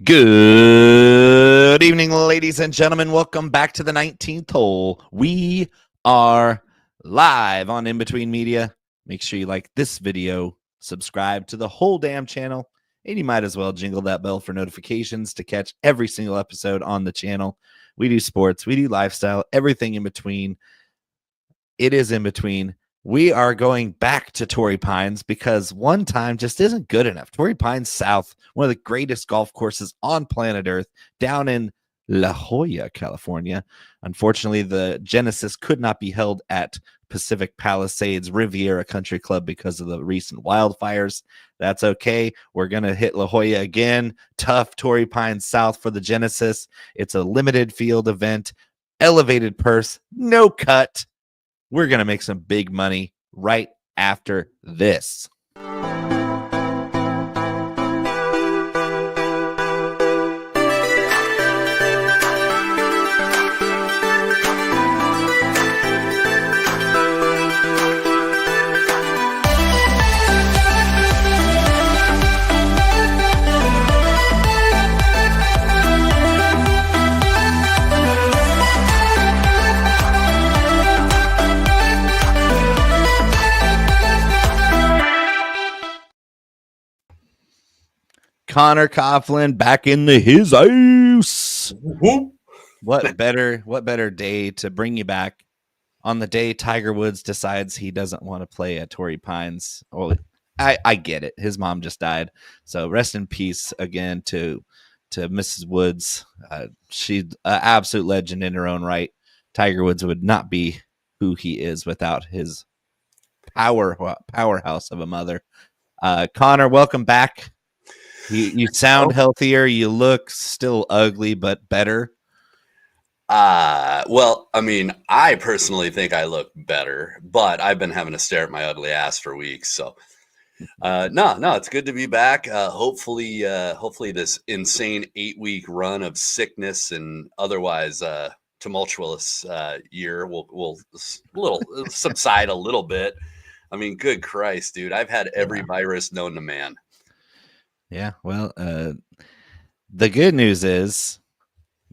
Good evening, ladies and gentlemen. Welcome back to the 19th hole. We are live on In Between Media. Make sure you like this video, subscribe to the whole damn channel, and you might as well jingle that bell for notifications to catch every single episode on the channel. We do sports, we do lifestyle, everything in between. It is in between. We are going back to Torrey Pines because one time just isn't good enough. Torrey Pines South, one of the greatest golf courses on planet Earth, down in La Jolla, California. Unfortunately, the Genesis could not be held at Pacific Palisades Riviera Country Club because of the recent wildfires. That's okay. We're going to hit La Jolla again. Tough Torrey Pines South for the Genesis. It's a limited field event, elevated purse, no cut. We're going to make some big money right after this. Conor Coughlin back in his house. What better day to bring you back on the day Tiger Woods decides he doesn't want to play at Torrey Pines. Well, I get it. His mom just died. So rest in peace again to Mrs. Woods. She's an absolute legend in her own right. Tiger Woods would not be who he is without his powerhouse of a mother. Conor, welcome back. You sound healthier. You look still ugly, but better. Well, I mean, I personally think I look better, but I've been having to stare at my ugly ass for weeks. So, no, it's good to be back. Hopefully this insane 8-week run of sickness and otherwise tumultuous year will subside a little bit. I mean, good Christ, dude! I've had every virus known to man. Yeah, well, the good news is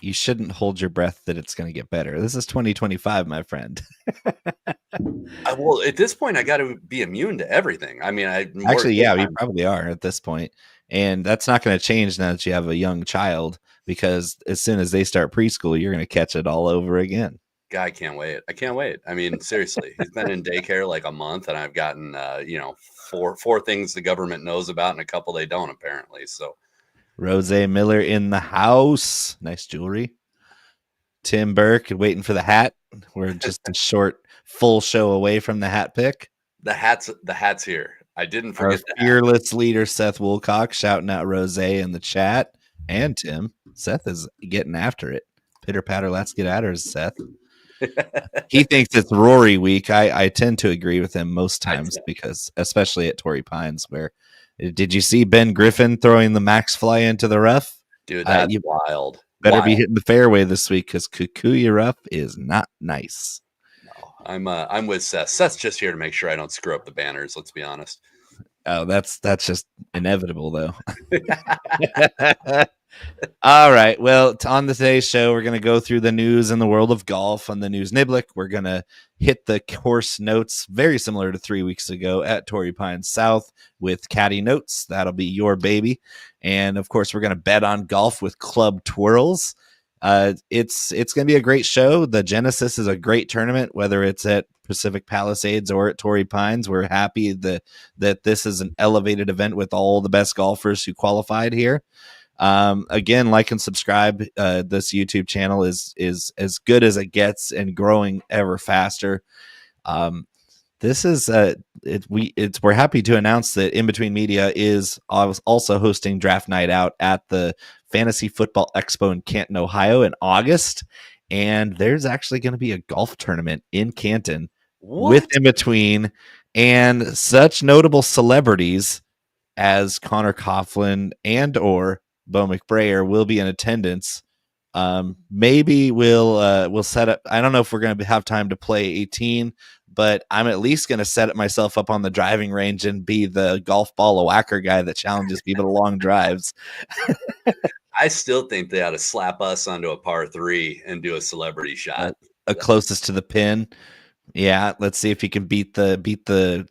you shouldn't hold your breath that it's going to get better. This is 2025, my friend. Well, at this point, I got to be immune to everything. I mean, you probably are at this point. And that's not going to change now that you have a young child, because as soon as they start preschool, you're going to catch it all over again. I can't wait. I mean, seriously, he's been in daycare like a month, and I've gotten, four things the government knows about and a couple they don't, apparently. So, Rose Miller in the house. Nice jewelry. Tim Burke waiting for the hat. We're just a short, full show away from the hat pick. The hat's here. I didn't forget our fearless leader, Seth Woolcock, shouting out Rose in the chat. And Tim. Seth is getting after it. Pitter patter, let's get at her, Seth. He thinks it's Rory week. I tend to agree with him most times, because especially at Torrey Pines, where did you see Ben Griffin throwing the max fly into the rough? Dude, that's wild. Better be hitting the fairway this week, because Kikuyu rough is not nice. No, I'm with Seth. Seth's just here to make sure I don't screw up the banners. Let's be honest. Oh, that's just inevitable, though. All right. Well, on today's show, we're going to go through the news in the world of golf on the news Niblick. We're going to hit the course notes, very similar to 3 weeks ago at Torrey Pines South with caddy notes. That'll be your baby. And of course, we're going to bet on golf with Club Twirls. It's going to be a great show. The Genesis is a great tournament, whether it's at Pacific Palisades or at Torrey Pines. We're happy that this is an elevated event with all the best golfers who qualified here. Again, like and subscribe. This YouTube channel is as good as it gets and growing ever faster. This is we're happy to announce that In Between Media is also hosting Draft Night Out at the Fantasy Football Expo in Canton, Ohio in August, and there's actually going to be a golf tournament in Canton with In Between and such notable celebrities as Conor Coughlin and or Bo McBrayer will be in attendance. Maybe we'll set up. I don't know if we're going to have time to play 18, but I'm at least going to set myself up on the driving range and be the golf ball whacker guy that challenges people to long drives. I still think they ought to slap us onto a par 3 and do a celebrity shot. A closest to the pin. Yeah, let's see if he can beat the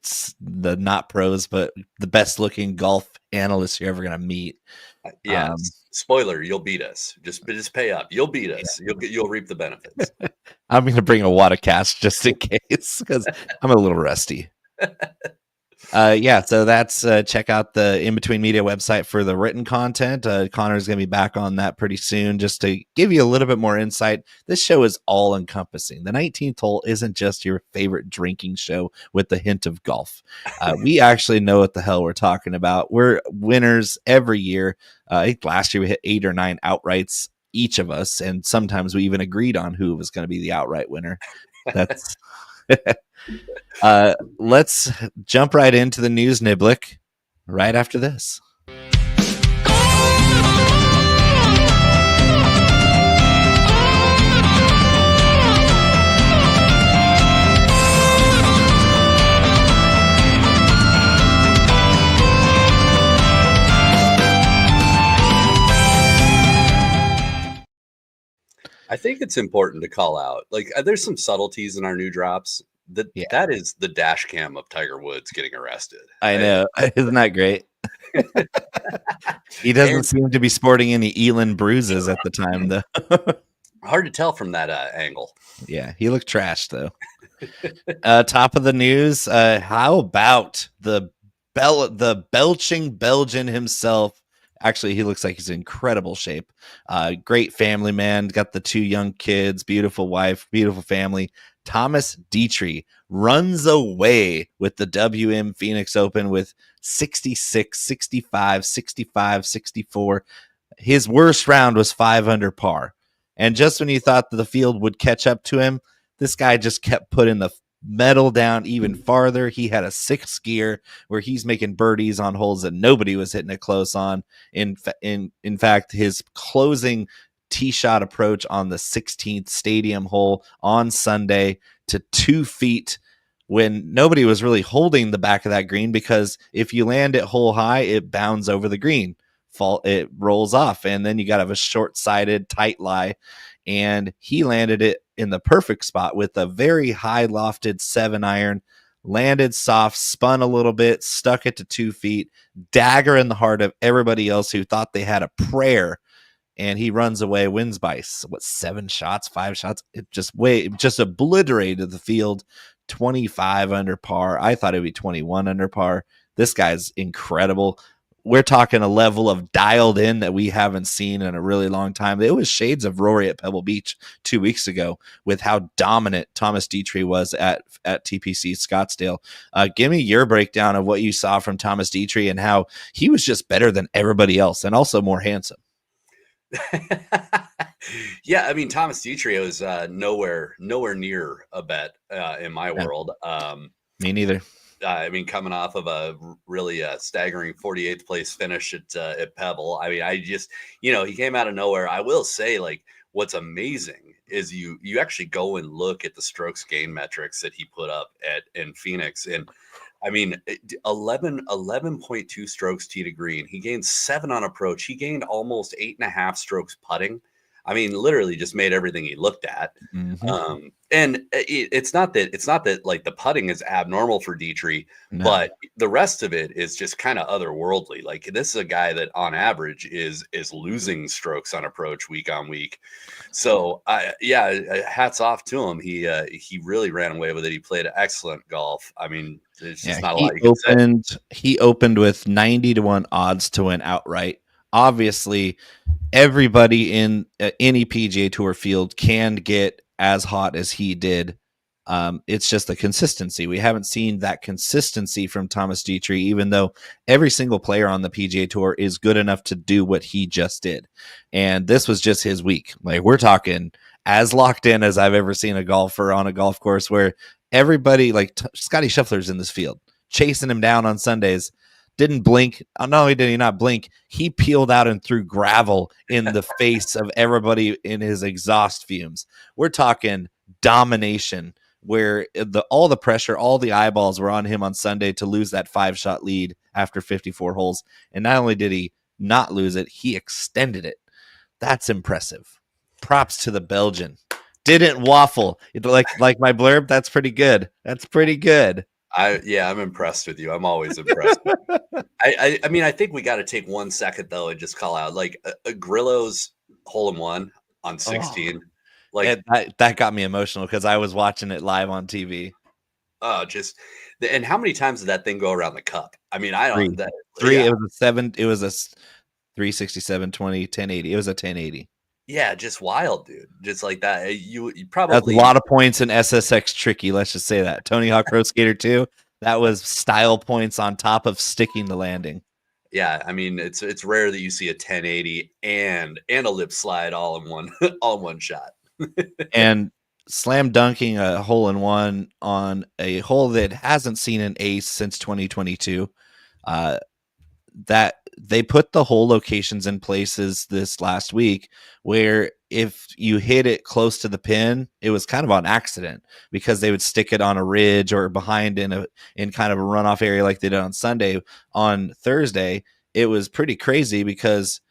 not pros, but the best looking golf analysts you're ever gonna meet. Yes. Spoiler, you'll beat us. Just pay up. You'll beat us. You'll reap the benefits. I'm gonna bring a Watercast just in case because I'm a little rusty. So that's check out the In Between Media website for the written content. Conor's going to be back on that pretty soon just to give you a little bit more insight. This show is all encompassing. The 19th hole isn't just your favorite drinking show with the hint of golf. We actually know what the hell we're talking about. We're winners every year. I think last year we hit 8 or 9 outrights, each of us, and sometimes we even agreed on who was going to be the outright winner. That's let's jump right into the news, Niblick, right after this. I think it's important to call out, like, there's some subtleties in our new drops. That is the dash cam of Tiger Woods getting arrested. I know. Isn't that great? He doesn't seem to be sporting any Elin bruises at the time, though. Hard to tell from that angle. Yeah, he looked trashed, though. Top of the news. How about the belching Belgian himself? Actually, he looks like he's in incredible shape. Great family man. Got the 2 young kids, beautiful wife, beautiful family. Thomas Detry runs away with the WM Phoenix Open with 66, 65, 65, 64. His worst round was 5 under par. And just when you thought that the field would catch up to him, this guy just kept putting the metal down even farther. He had a 6 gear where he's making birdies on holes that nobody was hitting it close on. In fact, his closing tee shot approach on the 16th stadium hole on Sunday to 2 feet when nobody was really holding the back of that green, because if you land it hole high, it bounds over the green. It rolls off, and then you got to have a short-sided tight lie. And he landed it in the perfect spot with a very high lofted 7-iron, landed soft, spun a little bit, stuck it to 2 feet, dagger in the heart of everybody else who thought they had a prayer. And he runs away, wins by 7 shots, 5 shots. It just obliterated the field. 25 under par. I thought it'd be 21 under par. This guy's incredible. We're talking a level of dialed in that we haven't seen in a really long time. It was shades of Rory at Pebble Beach 2 weeks ago with how dominant Thomas Detry was at TPC Scottsdale. Give me your breakdown of what you saw from Thomas Detry and how he was just better than everybody else and also more handsome. Yeah, I mean, Thomas Detry was nowhere near a bet in my world. Me neither. I mean, coming off of a really staggering 48th place finish at Pebble. I mean, I just, he came out of nowhere. I will say, like, what's amazing is you actually go and look at the strokes gain metrics that he put up in Phoenix. And I mean, 11.2 strokes tee to green. He gained 7 on approach. He gained almost 8.5 strokes putting. I mean, literally just made everything he looked at. Mm-hmm. And it's not that like the putting is abnormal for Detry, but the rest of it is just kind of otherworldly. Like, this is a guy that on average is losing strokes on approach week on week. So hats off to him. He really ran away with it. He played excellent golf. I mean, there's just not a lot you can say. He opened with 90-1 odds to win outright. Obviously, everybody in any PGA Tour field can get as hot as he did. It's just the consistency. We haven't seen that consistency from Thomas Detry, even though every single player on the PGA Tour is good enough to do what he just did. And this was just his week. Like, we're talking as locked in as I've ever seen a golfer on a golf course, where everybody, like Scotty Scheffler's in this field, chasing him down on Sundays. Didn't blink. Not only did he not blink, he peeled out and threw gravel in the face of everybody in his exhaust fumes. We're talking domination, where all the pressure, all the eyeballs were on him on Sunday to lose that 5-shot lead after 54 holes. And not only did he not lose it, he extended it. That's impressive. Props to the Belgian. Didn't waffle. Like my blurb, that's pretty good. That's pretty good. I'm impressed with you. I'm always impressed. I mean, I think we got to take 1 second though and just call out like Grillo's hole-in-one on 16. That got me emotional because I was watching it live on TV. And how many times did that thing go around the cup? I mean, I don't. Three. Yeah. It was a 367, 20, 1080. It was a 1080. Yeah, just wild, dude. Just like that. You probably that's a lot of points in SSX tricky. Let's just say that Tony Hawk Pro Skater 2. That was style points on top of sticking the landing. Yeah, I mean it's rare that you see a 1080 and a lip slide all in one shot. And slam dunking a hole in one on a hole that hasn't seen an ace since 2022. That they put the hole locations in places this last week where if you hit it close to the pin, it was kind of on accident because they would stick it on a ridge or behind in kind of a runoff area like they did on Sunday. On Thursday, it was pretty crazy because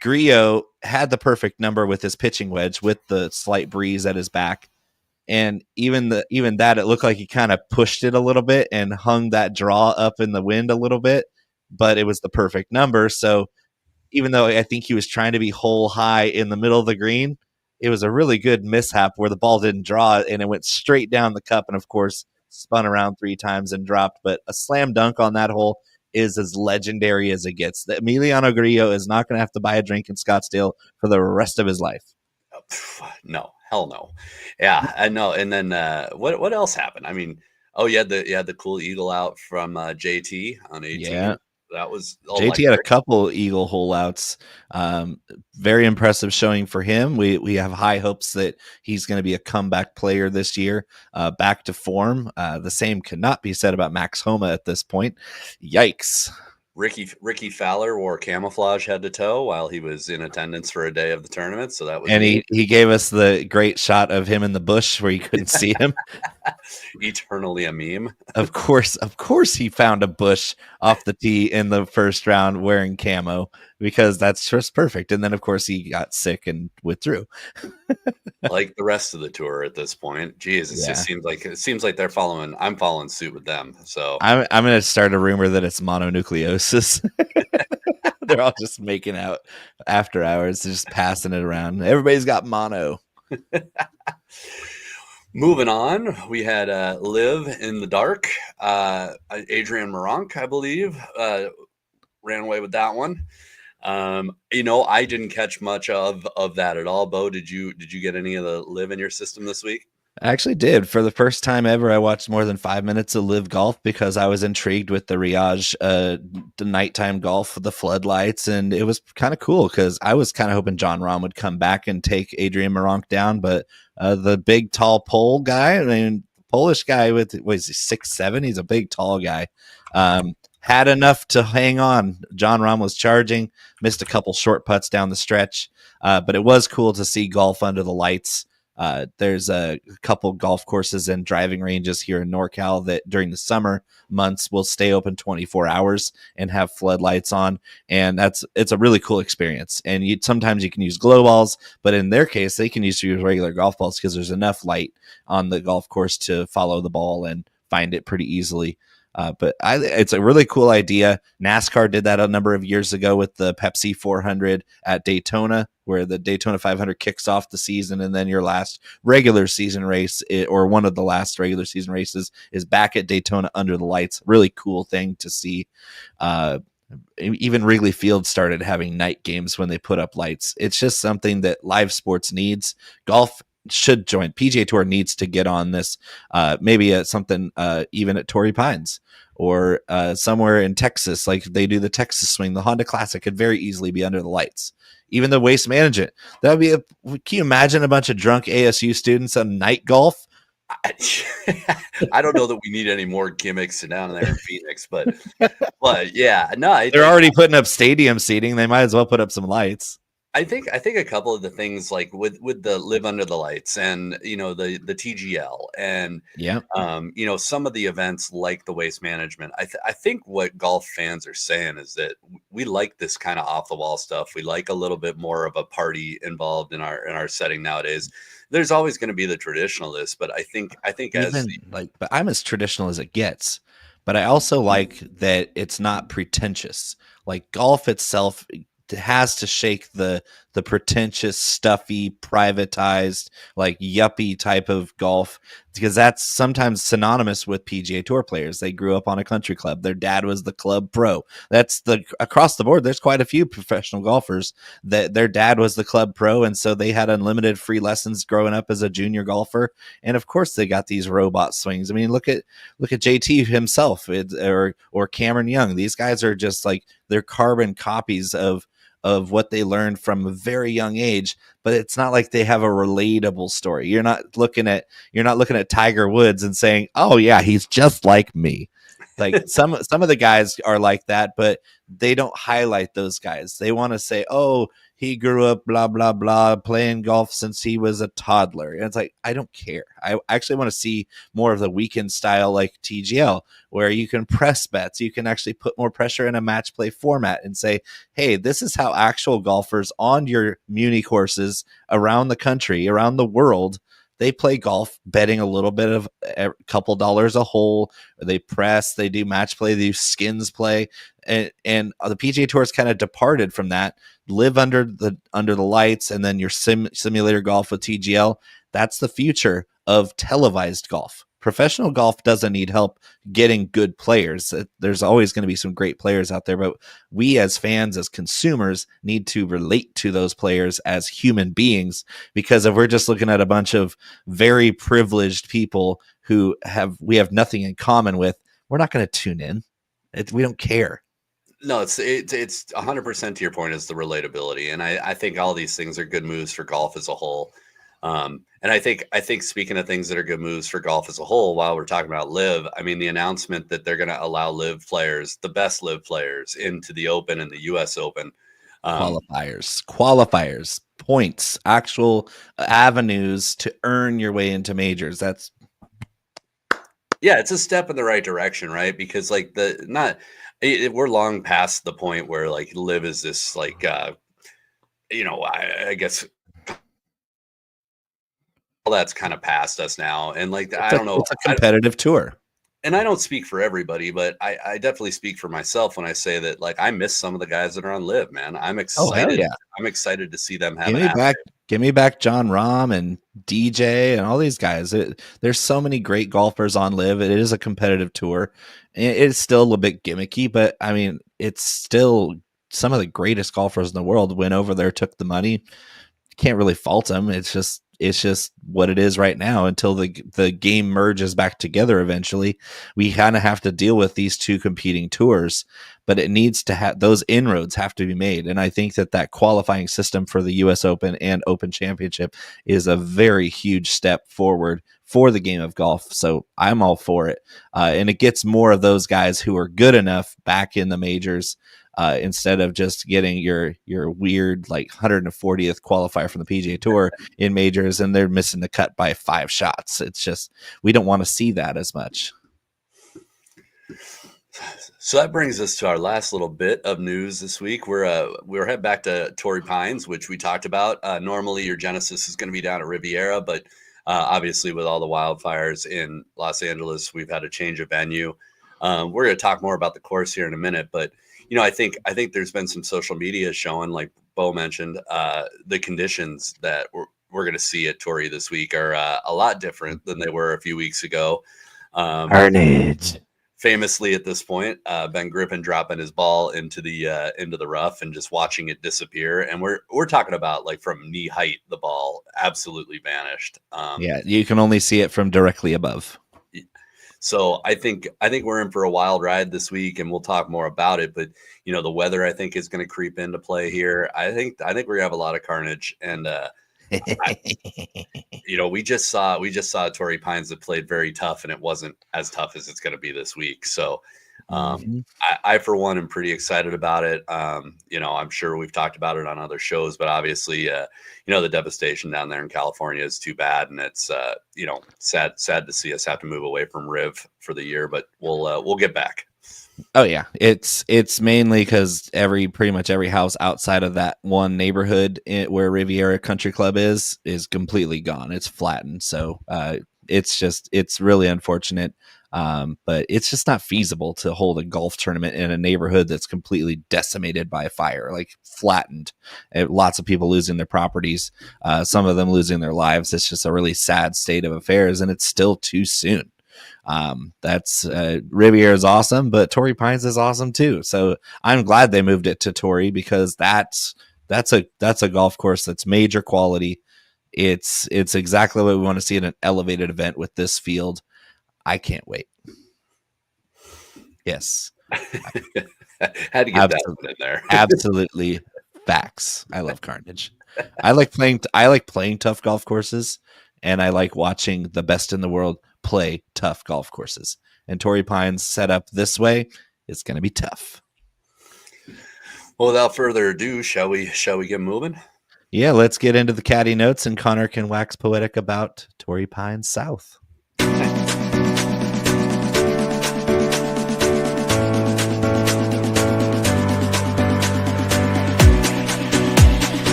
Grillo had the perfect number with his pitching wedge with the slight breeze at his back. And even that, it looked like he kind of pushed it a little bit and hung that draw up in the wind a little bit, but it was the perfect number. So even though I think he was trying to be hole high in the middle of the green, it was a really good mishap where the ball didn't draw and it went straight down the cup and, of course, spun around 3 times and dropped. But a slam dunk on that hole is as legendary as it gets. The Emiliano Grillo is not going to have to buy a drink in Scottsdale for the rest of his life. No, hell no. Yeah, I know. And then what else happened? I mean, you had the cool eagle out from JT on 18. Yeah. That was JT had a couple eagle hole outs. Very impressive showing for him. We have high hopes that he's going to be a comeback player this year, back to form. The same cannot be said about Max Homa at this point. Yikes. Ricky Fowler wore camouflage head to toe while he was in attendance for a day of the tournament. So that was he gave us the great shot of him in the bush where you couldn't see him. Eternally a meme. Of course he found a bush off the tee in the first round wearing camo because that's just perfect. And then of course he got sick and withdrew. Like the rest of the tour at this point. Jeez, just seems like I'm following suit with them. So I'm going to start a rumor that it's mononucleosis. They're all just making out after hours, just passing it around. Everybody's got mono. Moving on, we had Live in the Dark. Adrian Meronk, I believe, ran away with that one. I didn't catch much of that at all. Bo, did you get any of the Live in your system this week? I actually did. For the first time ever, I watched more than 5 minutes of Live Golf because I was intrigued with the Riyadh, the nighttime golf, the floodlights, and it was kind of cool because I was kind of hoping John Rahm would come back and take Adrian Meronk down, but the big, tall Pole guy, Polish guy with, what is he, 6'7"? He's a big, tall guy. Had enough to hang on. John Rahm was charging, missed a couple short putts down the stretch, but it was cool to see golf under the lights. There's a couple golf courses and driving ranges here in NorCal that during the summer months will stay open 24 hours and have floodlights on. And it's a really cool experience. And sometimes you can use glow balls, but in their case, they can use regular golf balls because there's enough light on the golf course to follow the ball and find it pretty easily. But it's a really cool idea. NASCAR did that a number of years ago with the Pepsi 400 at Daytona, where the Daytona 500 kicks off the season, and then your last regular season race, or one of the last regular season races, is back at Daytona under the lights. Really cool thing to see. Even Wrigley Field started having night games when they put up lights. It's just something that live sports needs. Golf should join. PGA Tour needs to get on this. Maybe at something even at Torrey Pines or somewhere in Texas, like they do the Texas Swing. The Honda Classic could very easily be under the lights. Even the Waste Management. That would be can you imagine a bunch of drunk ASU students on night golf? I don't know that we need any more gimmicks down there in Phoenix, but yeah, no, they're already putting up stadium seating. They might as well put up some lights. I think a couple of the things like with the Live Under the Lights and the TGL and Yeah. some of the events like the Waste Management. I think what golf fans are saying is that we like this kind of off the wall stuff. We like a little bit more of a party involved in our setting nowadays. There's always going to be the traditionalists, but I think as Even like, but I'm as traditional as it gets. But I also like that it's not pretentious. Like golf itself has to shake the pretentious, stuffy, privatized, like yuppie type of golf, because that's sometimes synonymous with PGA Tour players. They grew up on a country club. Their dad was the club pro. That's across the board. There's quite a few professional golfers that their dad was the club pro, and so they had unlimited free lessons growing up as a junior golfer. And of course, they got these robot swings. I mean, look at JT himself, or Cameron Young. These guys are just like, they're carbon copies of what they learned from a very young age, but it's not like they have a relatable story. You're not looking at Tiger Woods and saying, "Oh yeah, he's just like me." Like some of the guys are like that, but they don't highlight those guys. They want to say, "Oh, he grew up blah blah blah playing golf since he was a toddler." And it's like, I don't care. I actually want to see more of the weekend style like TGL, where you can press bets. You can actually put more pressure in a match play format and say, hey, this is how actual golfers on your Muni courses around the country, around the world, they play golf, betting a little bit of a couple dollars a hole. They press, they do match play, they do skins play. And the PGA Tour has kind of departed from that. Live under the lights, and then your simulator golf with TGL. That's the future of televised golf. Professional golf doesn't need help getting good players. There's always going to be some great players out there, but we as fans, as consumers, need to relate to those players as human beings, because if we're just looking at a bunch of very privileged people who we have nothing in common with, we're not going to tune in. We don't care. No, it's 100% to your point, is the relatability, and I think all these things are good moves for golf as a whole. And I think speaking of things that are good moves for golf as a whole, while we're talking about Live, I mean the announcement that they're going to allow Live players, the best Live players, into the Open and the U.S. Open. Qualifiers, points, actual avenues to earn your way into majors. Yeah, it's a step in the right direction, right? Because like we're long past the point where like Live is this like I guess all that's kind of past us now, and like I don't know, it's a competitive tour. And I don't speak for everybody, but I definitely speak for myself when I say that like I miss some of the guys that are on Live, man. I'm excited. Oh, hell yeah. I'm excited to see them have Give me back John Rahm and DJ and all these guys. There's so many great golfers on Live. It is a competitive tour. It's still a little bit gimmicky, but I mean, it's still some of the greatest golfers in the world went over there, took the money. Can't really fault them. It's just what it is right now until the game merges back together eventually. We kind of have to deal with these two competing tours, but it needs to have, those inroads have to be made. And I think that qualifying system for the US Open and Open Championship is a very huge step forward for the game of golf. So I'm all for it. And it gets more of those guys who are good enough back in the majors, instead of just getting your weird like 140th qualifier from the PGA Tour in majors and they're missing the cut by 5 shots. It's just, we don't want to see that as much. So that brings us to our last little bit of news this week. We're head back to Torrey Pines, which we talked about. Normally your Genesis is going to be down at Riviera, but obviously with all the wildfires in Los Angeles, we've had a change of venue. We're going to talk more about the course here in a minute, but I think there's been some social media showing, like Bo mentioned, the conditions that we're going to see at Torrey this week are a lot different than they were a few weeks ago. Carnage. Famously, at this point, Ben Griffin dropping his ball into the rough and just watching it disappear. And we're talking about like from knee height, the ball absolutely vanished. Yeah, you can only see it from directly above. So I think we're in for a wild ride this week, and we'll talk more about it. But the weather I think is going to creep into play here. I think we're gonna have a lot of carnage, and we just saw Torrey Pines that played very tough, and it wasn't as tough as it's going to be this week. So I, for one, am pretty excited about it. I'm sure we've talked about it on other shows, but obviously, the devastation down there in California is too bad, and it's sad to see us have to move away from Riv for the year, but we'll get back. Oh yeah, it's mainly because pretty much every house outside of that one neighborhood where Riviera Country Club is completely gone. It's flattened, so it's really unfortunate. But it's just not feasible to hold a golf tournament in a neighborhood that's completely decimated by fire, like flattened. Lots of people losing their properties, some of them losing their lives. It's just a really sad state of affairs, and it's still too soon. That's Riviera is awesome, but Torrey Pines is awesome too. So I'm glad they moved it to Torrey, because that's a golf course that's major quality. It's exactly what we want to see in an elevated event with this field. I can't wait. Yes. Had to get that one in there. Absolutely facts. I love Carnage. I like playing tough golf courses, and I like watching the best in the world play tough golf courses. And Torrey Pines set up this way, it's going to be tough. Well, without further ado, shall we get moving? Yeah, let's get into the caddy notes, and Conor can wax poetic about Torrey Pines South.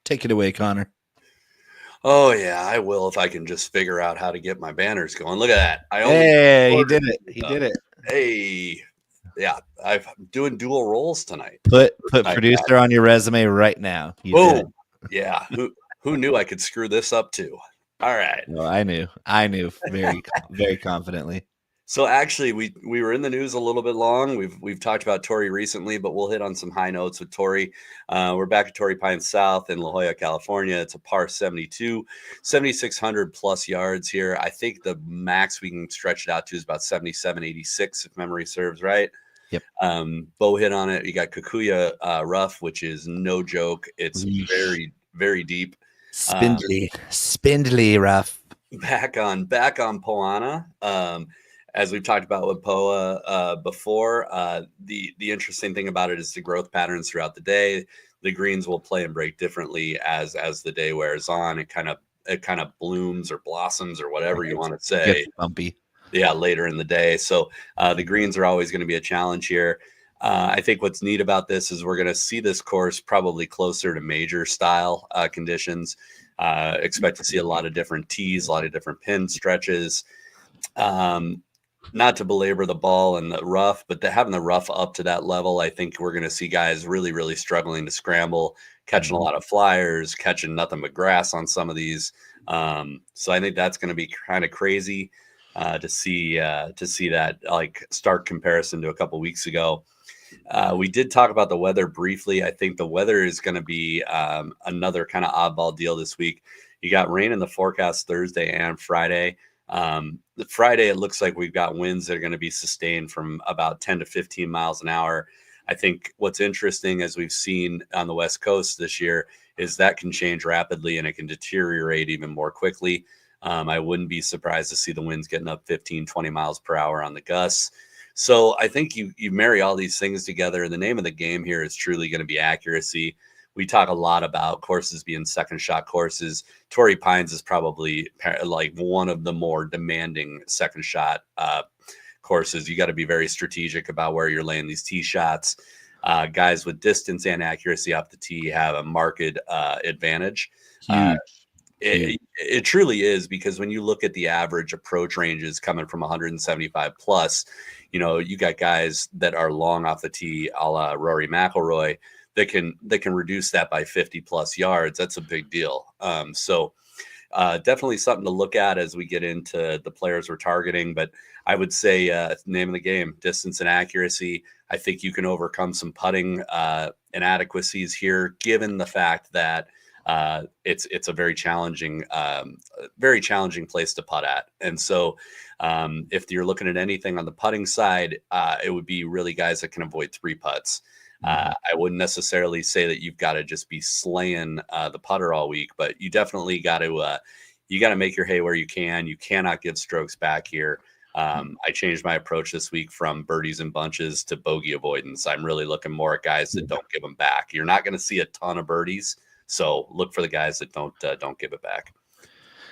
Take it away, Conor. Oh yeah, I will, if I can just figure out how to get my banners going. Look at that! He did it. He did it. Hey, yeah, I'm doing dual roles tonight. Put producer on your resume right now. Boom. Yeah. Who knew I could screw this up too? All right. Well, I knew very very confidently. So actually, we were in the news a little bit long. We've talked about Torrey recently, but we'll hit on some high notes with Torrey. We're back at Torrey Pines South in La Jolla, California. It's a par 72, 7,600 plus yards here. I think the max we can stretch it out to is about 77.86, if memory serves right. Yep. Bow hit on it. You got Kikuya rough, which is no joke. It's very, very deep. Spindly rough. Back on Poana. As we've talked about with POA before, the interesting thing about it is the growth patterns throughout the day. The greens will play and break differently as the day wears on. It kind of blooms or blossoms or whatever you want to say. It gets bumpy. Yeah, later in the day. So the greens are always going to be a challenge here. I think what's neat about this is we're going to see this course probably closer to major style conditions. Expect to see a lot of different tees, a lot of different pin stretches. Not to belabor the ball and the rough, but having the rough up to that level, I think we're going to see guys really, really struggling to scramble, catching a lot of flyers, catching nothing but grass on some of these. So I think that's going to be kind of crazy to see that like stark comparison to a couple weeks ago. We did talk about the weather briefly. I think the weather is going to be another kind of oddball deal this week. You got rain in the forecast Thursday and Friday. The Friday, it looks like we've got winds that are going to be sustained from about 10 to 15 miles an hour. I think what's interesting, as we've seen on the West Coast this year, is that can change rapidly and it can deteriorate even more quickly. I wouldn't be surprised to see the winds getting up 15, 20 miles per hour on the gusts. So I think you marry all these things together, and the name of the game here is truly going to be accuracy. We talk a lot about courses being second shot courses. Torrey Pines is probably like one of the more demanding second shot courses. You got to be very strategic about where you're laying these tee shots. Guys with distance and accuracy off the tee have a marked advantage. It truly is, because when you look at the average approach ranges coming from 175 plus, you got guys that are long off the tee, a la Rory McIlroy, that can reduce that by 50 plus yards. That's a big deal. So definitely something to look at as we get into the players we're targeting. But I would say name of the game, distance and accuracy. I think you can overcome some putting inadequacies here, given the fact that it's a very challenging place to putt at. And so if you're looking at anything on the putting side, it would be really guys that can avoid 3 putts. I wouldn't necessarily say that you've got to just be slaying the putter all week, but you definitely got to make your hay where you can. You cannot give strokes back here. I changed my approach this week from birdies and bunches to bogey avoidance. I'm really looking more at guys that don't give them back. You're not going to see a ton of birdies, so look for the guys that don't give it back.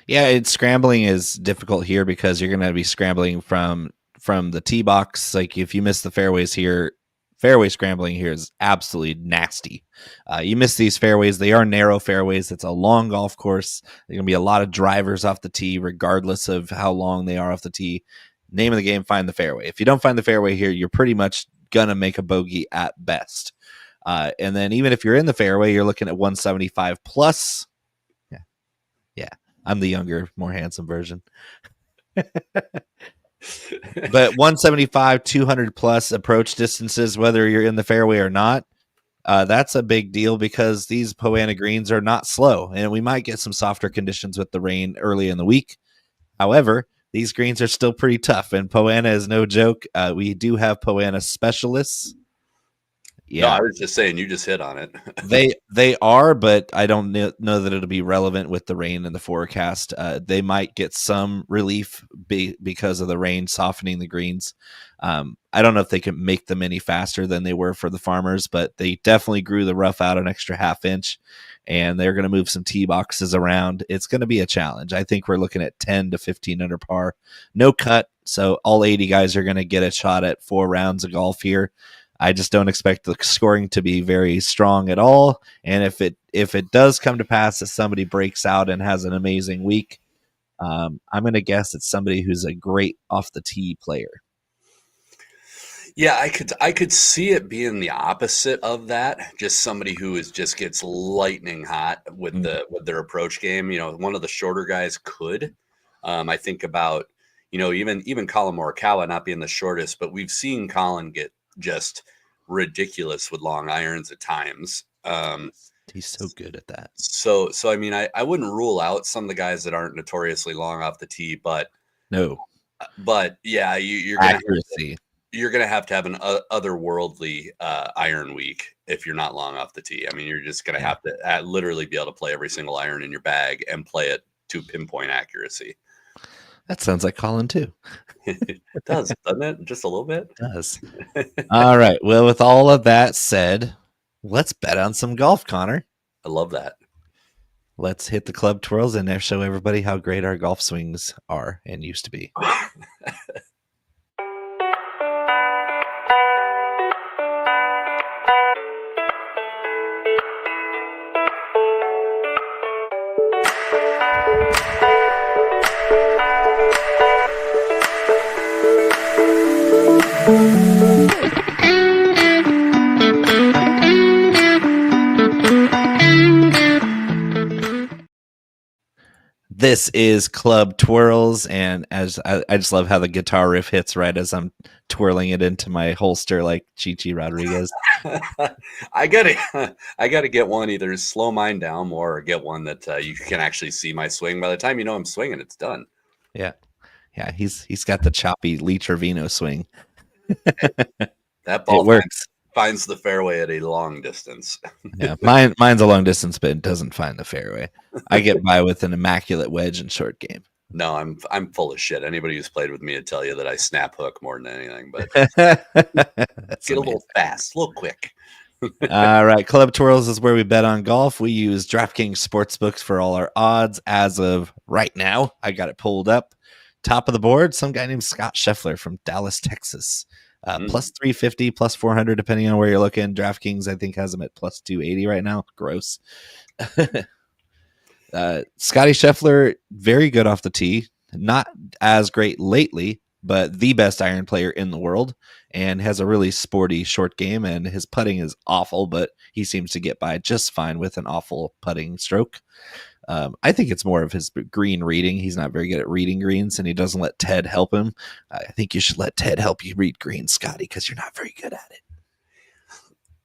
Yeah, scrambling is difficult here because you're going to be scrambling from the tee box. Like if you miss the fairways here, fairway scrambling here is absolutely nasty. You miss these fairways. They are narrow fairways. It's a long golf course. There's going to be a lot of drivers off the tee, regardless of how long they are off the tee. Name of the game, find the fairway. If you don't find the fairway here, you're pretty much going to make a bogey at best. And then even if you're in the fairway, you're looking at 175 plus. Yeah. I'm the younger, more handsome version. But 175, 200 plus approach distances, whether you're in the fairway or not, that's a big deal because these Poa annua greens are not slow, and we might get some softer conditions with the rain early in the week. However, these greens are still pretty tough, and Poa annua is no joke. We do have Poa annua specialists. Yeah, no, I was just saying, you just hit on it. they are, but I don't know that it'll be relevant with the rain and the forecast. They might get some relief because of the rain softening the greens. I don't know if they can make them any faster than they were for the farmers, but they definitely grew the rough out an extra half inch, and they're going to move some tee boxes around. It's going to be a challenge. I think we're looking at 10 to 15 under par, no cut. So all 80 guys are going to get a shot at 4 rounds of golf here. I just don't expect the scoring to be very strong at all. And if it does come to pass that somebody breaks out and has an amazing week, I'm going to guess it's somebody who's a great off the tee player. Yeah, I could see it being the opposite of that. Just somebody who just gets lightning hot with with their approach game. You know, one of the shorter guys could. I think about, you know, even Colin Morikawa not being the shortest, but we've seen Colin get just ridiculous with long irons at times. He's so good at that. So I mean, I wouldn't rule out some of the guys that aren't notoriously long off the tee, but yeah, you're gonna accuracy. You're gonna have to have an otherworldly iron week if you're not long off the tee. I mean, you're just gonna have to literally be able to play every single iron in your bag and play it to pinpoint accuracy. That sounds like Colin too. It does, doesn't it? Just a little bit. It does. All right. Well, with all of that said, let's bet on some golf, Connor. I love that. Let's hit the club twirls and show everybody how great our golf swings are and used to be. This is Club Twirls, and as I just love how the guitar riff hits right as I'm twirling it into my holster like Chi-Chi Rodriguez. I gotta get one, either slow mine down more or get one that you can actually see my swing. By the time you know I'm swinging, it's done. Yeah, he's got the choppy Lee Trevino swing. That ball works. Finds the fairway at a long distance. Yeah, mine's a long distance, but it doesn't find the fairway. I get by with an immaculate wedge and short game. No, I'm full of shit. Anybody who's played with me would tell you that I snap hook more than anything, but get a little fast, a little quick. All right, Club Twirls is where we bet on golf. We use DraftKings Sportsbooks for all our odds as of right now. I got it pulled up. Top of the board, some guy named Scott Scheffler from Dallas, Texas. Plus 350, plus 400, depending on where you're looking. DraftKings, I think, has them at plus 280 right now. Gross. Scotty Scheffler, very good off the tee. Not as great lately, but the best iron player in the world, and has a really sporty short game, and his putting is awful, but he seems to get by just fine with an awful putting stroke. I think it's more of his green reading. He's not very good at reading greens, and he doesn't let Ted help him. I think you should let Ted help you read greens, Scotty, because you're not very good at it.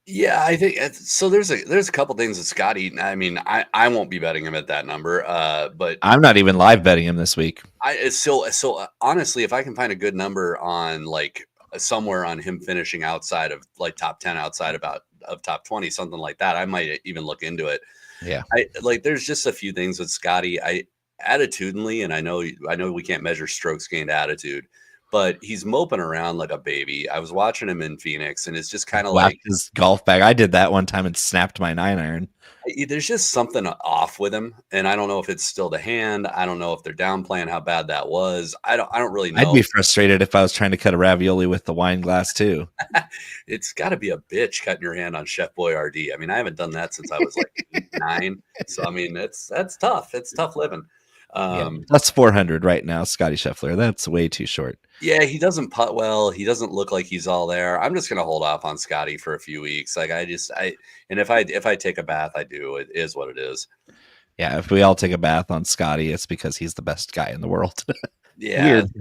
Yeah, I think so. There's a couple things that Scotty. I mean, I won't be betting him at that number. But I'm not even live betting him this week. honestly, if I can find a good number on like somewhere on him finishing outside of like top 10, outside of top 20, something like that, I might even look into it. Yeah. I like. There's just a few things with Scotty. I attitudinally, and I know we can't measure strokes gained attitude, but he's moping around like a baby. I was watching him in Phoenix, and it's just kind of Whacked like his golf bag. I did that one time and snapped my 9-iron. there's just something off with him, and I don't know if it's still the hand. I don't know if they're downplaying how bad that was. I don't really I'd know. be frustrated if I was trying to cut a ravioli with the wine glass too. It's got to be a bitch cutting your hand on Chef Boyardee. I mean, I haven't done that since I was like 8, 9. So I mean, that's tough. It's tough living. Yeah, that's 400 right now, Scotty Scheffler. That's way too short. Yeah, he doesn't putt well. He doesn't look like he's all there. I'm just gonna hold off on Scotty for a few weeks. Like and if I take a bath, I do. It is what it is. Yeah, if we all take a bath on Scotty, it's because he's the best guy in the world. Yeah, Weird.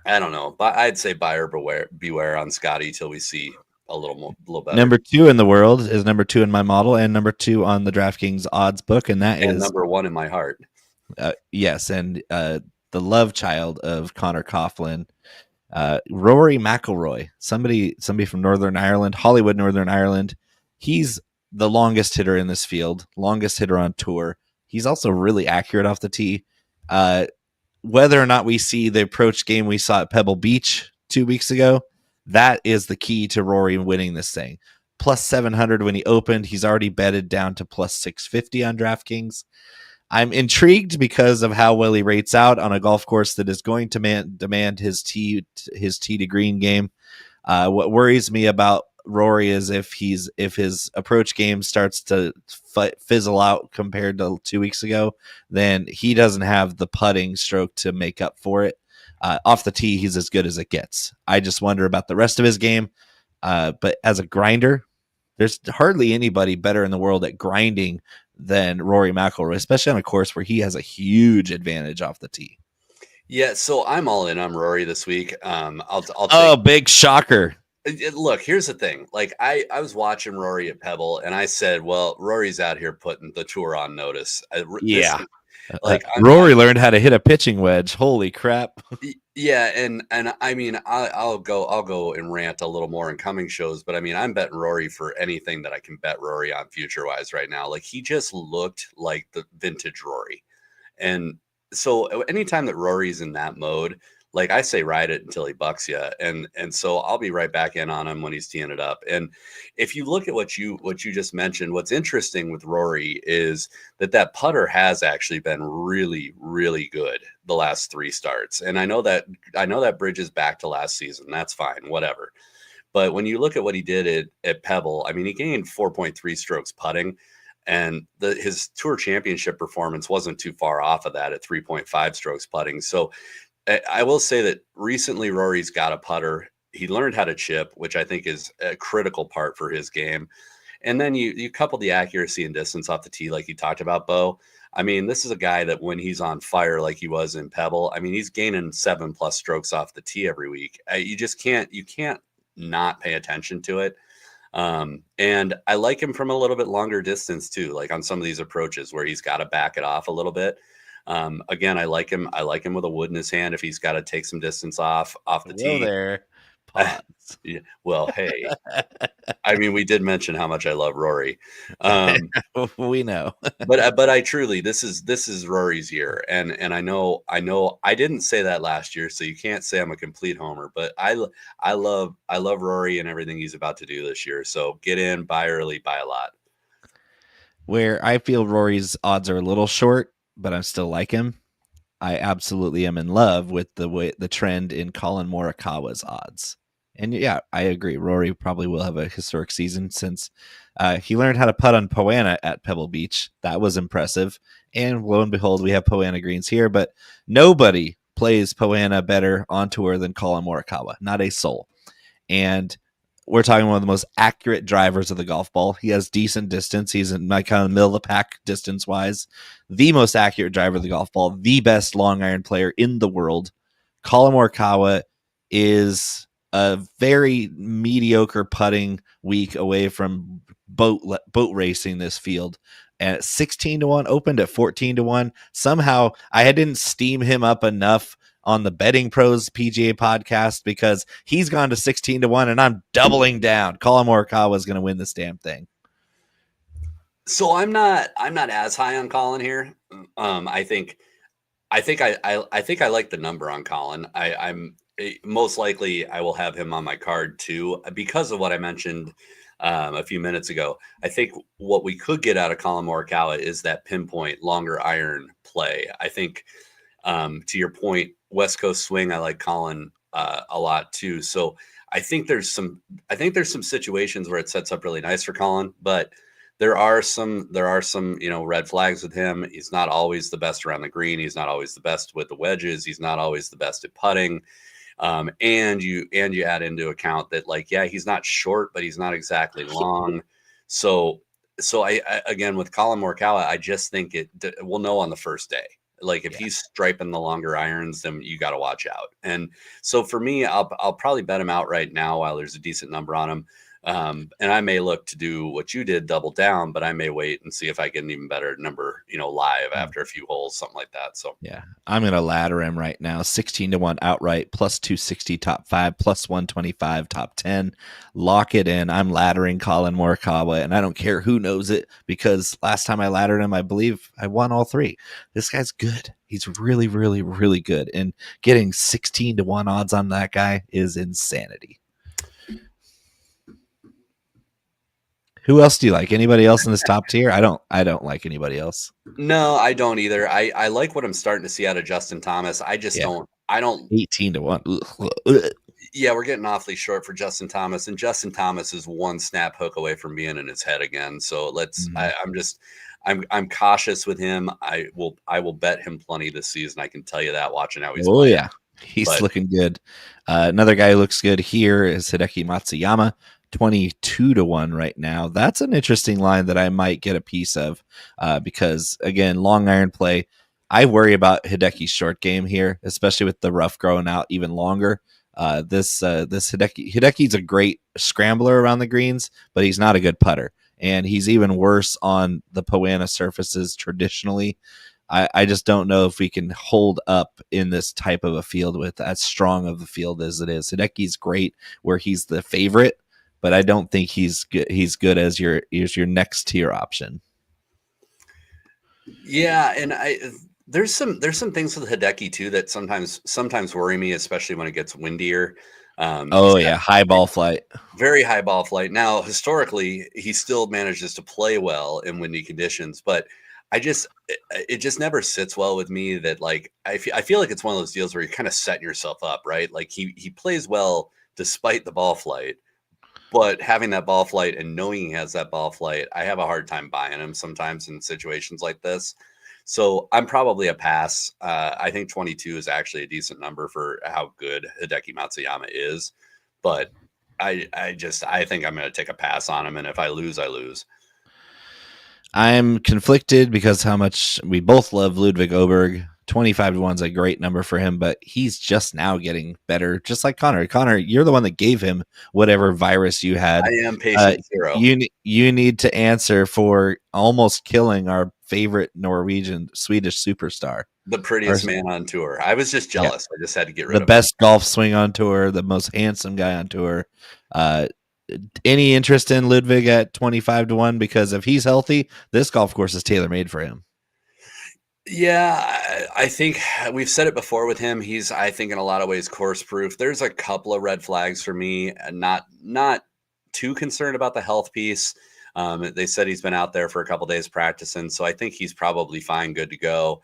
I don't know, but I'd say buyer beware on Scotty till we see a little better. Number 2 in the world is number 2 in my model and number 2 on the DraftKings odds book, and that And is number 1 in my heart. Yes, and the love child of Conor Coughlin, Rory McIlroy, somebody from Northern Ireland, Hollywood, Northern Ireland. He's the longest hitter in this field, longest hitter on tour. He's also really accurate off the tee. Whether or not we see the approach game we saw at Pebble Beach 2 weeks ago, that is the key to Rory winning this thing. Plus 700 when he opened. He's already betted down to plus 650 on DraftKings. I'm intrigued because of how well he rates out on a golf course that is going to demand his tee to green game. What worries me about Rory is if his approach game starts to fizzle out compared to 2 weeks ago, then he doesn't have the putting stroke to make up for it. Off the tee, he's as good as it gets. I just wonder about the rest of his game. But as a grinder, there's hardly anybody better in the world at grinding than Rory McIlroy, especially on a course where he has a huge advantage off the tee. Yeah, so I'm all in on Rory this week. I'll take, big shocker. look, here's the thing. Like I was watching Rory at Pebble, and I said, "Well, Rory's out here putting the tour on notice." Rory learned how to hit a pitching wedge. Holy crap! Yeah, and I mean, I'll go and rant a little more in coming shows, but I mean, I'm betting Rory for anything that I can bet Rory on future wise right now. Like he just looked like the vintage Rory, and so anytime that Rory's in that mode, like I say, ride it until he bucks you, and so I'll be right back in on him when he's teeing it up. And if you look at what you just mentioned, what's interesting with Rory is that putter has actually been really, really good the last 3 starts. And I know that bridges back to last season. That's fine, whatever. But when you look at what he did at Pebble, I mean, he gained 4.3 strokes putting, and his tour championship performance wasn't too far off of that at 3.5 strokes putting. So I will say that recently Rory's got a putter. He learned how to chip, which I think is a critical part for his game. And then you couple the accuracy and distance off the tee, like you talked about, Bo. I mean, this is a guy that when he's on fire, like he was in Pebble, I mean, he's gaining 7+ strokes off the tee every week. You can't not pay attention to it. And I like him from a little bit longer distance too, like on some of these approaches where he's got to back it off a little bit. Again, I like him with a wood in his hand if he's got to take some distance off the tee. There. Yeah, well, hey, I mean, we did mention how much I love Rory. We know, but I truly, this is Rory's year, and I know I didn't say that last year, so you can't say I'm a complete homer. But I love Rory and everything he's about to do this year. So get in, buy early, buy a lot. Where I feel Rory's odds are a little short, but I still like him. I absolutely am in love with the trend in Colin Morikawa's odds. And yeah, I agree. Rory probably will have a historic season since he learned how to putt on Poana at Pebble Beach. That was impressive. And lo and behold, we have Poana greens here, but nobody plays Poana better on tour than Colin Morikawa. Not a soul. And we're talking one of the most accurate drivers of the golf ball. He has decent distance. He's in my kind of middle of the pack distance wise. The most accurate driver of the golf ball. The best long iron player in the world. Colin Morikawa is a very mediocre putting week away from boat racing this field. And at 16-1, opened at 14-1. Somehow I didn't steam him up enough on the Betting Pros PGA podcast because he's gone to 16-1, and I'm doubling down. Colin Morikawa is going to win this damn thing. So I'm not as high on Colin here. I think I like the number on Colin. I'm most likely I will have him on my card too because of what I mentioned a few minutes ago. I think what we could get out of Colin Morikawa is that pinpoint longer iron play. I think to your point, West Coast swing, I like Colin a lot too. So I think there's some situations where it sets up really nice for Colin, but there are some red flags with him. He's not always the best around the green. He's not always the best with the wedges. He's not always the best at putting. And you add into account that he's not short, but he's not exactly long. So I again with Colin Morikawa, I just think we'll know on the first day. If he's striping the longer irons, then you got to watch out. And so for me, I'll probably bet him out right now while there's a decent number on him. And I may look to do what you did, double down, but I may wait and see if I get an even better number, live after a few holes, something like that. So yeah, I'm going to ladder him right now. 16-1 outright, plus 260 top 5, plus 125 top 10. Lock it in. I'm laddering Colin Morikawa, and I don't care who knows it because last time I laddered him, I believe I won all 3. This guy's good. He's really, really, really good. And getting 16-1 odds on that guy is insanity. Who else do you like? Anybody else in this top tier? I don't like anybody else. No, I don't either. I like what I'm starting to see out of Justin Thomas. I just don't 18-1. Yeah, we're getting awfully short for Justin Thomas, and Justin Thomas is one snap hook away from being in his head again. So I'm cautious with him. I will bet him plenty this season. I can tell you that watching how he's playing. Yeah. He's looking good. Another guy who looks good here is Hideki Matsuyama. 22-1 right now. That's an interesting line that I might get a piece of because, again, long iron play. I worry about Hideki's short game here, especially with the rough growing out even longer. This Hideki's a great scrambler around the greens, but he's not a good putter. And he's even worse on the Poana surfaces traditionally. I just don't know if we can hold up in this type of a field with as strong of a field as it is. Hideki's great where he's the favorite, but I don't think he's good as your next tier option. Yeah, and there's some things with Hideki too that sometimes worry me, especially when it gets windier. High ball flight. Very high ball flight. Now, historically, he still manages to play well in windy conditions, but it just never sits well with me that I feel like it's one of those deals where you're kind of setting yourself up, right? Like he plays well despite the ball flight. But having that ball flight and knowing he has that ball flight, I have a hard time buying him sometimes in situations like this. So I'm probably a pass. I think 22 is actually a decent number for how good Hideki Matsuyama is. But I think I'm going to take a pass on him. And if I lose, I lose. I'm conflicted because how much we both love Ludwig Oberg. 25-1 is a great number for him, but he's just now getting better, just like Conor. Conor, you're the one that gave him whatever virus you had. I am patient zero. You need to answer for almost killing our favorite Swedish superstar. The prettiest man on tour. I was just jealous. Yeah. I just had to get rid of the best golf swing on tour, the most handsome guy on tour. Any interest in Ludwig at 25-1? Because if he's healthy, this golf course is tailor-made for him. Yeah, I think we've said it before with him. He's, I think, in a lot of ways course proof. There's a couple of red flags for me. Not too concerned about the health piece. They said he's been out there for a couple of days practicing, so I think he's probably fine, good to go.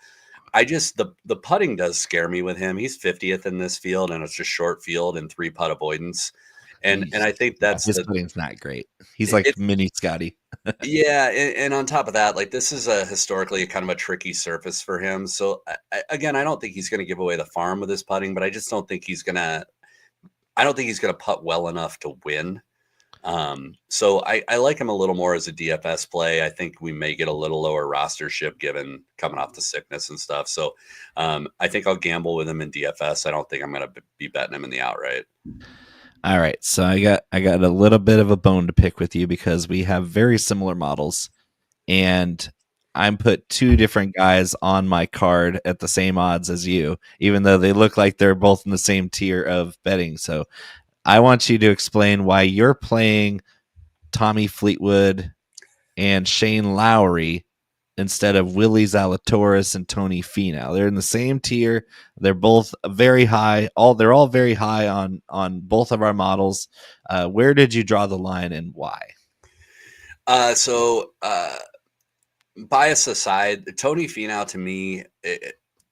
I just the putting does scare me with him. He's 50th in this field, and it's a short field and 3 putt avoidance. And I think that's his putting's not great. He's like mini Scotty. Yeah, and on top of that, this is a historically kind of a tricky surface for him. So again, I don't think he's going to give away the farm with his putting, but I just don't think he's going to. I don't think he's going to putt well enough to win. So I like him a little more as a DFS play. I think we may get a little lower rostership given coming off the sickness and stuff. So I think I'll gamble with him in DFS. I don't think I'm going to be betting him in the outright. All right, so I got a little bit of a bone to pick with you because we have very similar models, and I'm put two different guys on my card at the same odds as you, even though they look like they're both in the same tier of betting. So I want you to explain why you're playing Tommy Fleetwood and Shane Lowry instead of Willie Zalatoris and Tony Finau. They're in the same tier. They're both very high. They're all very high on both of our models. Where did you draw the line and why? So bias aside, Tony Finau to me,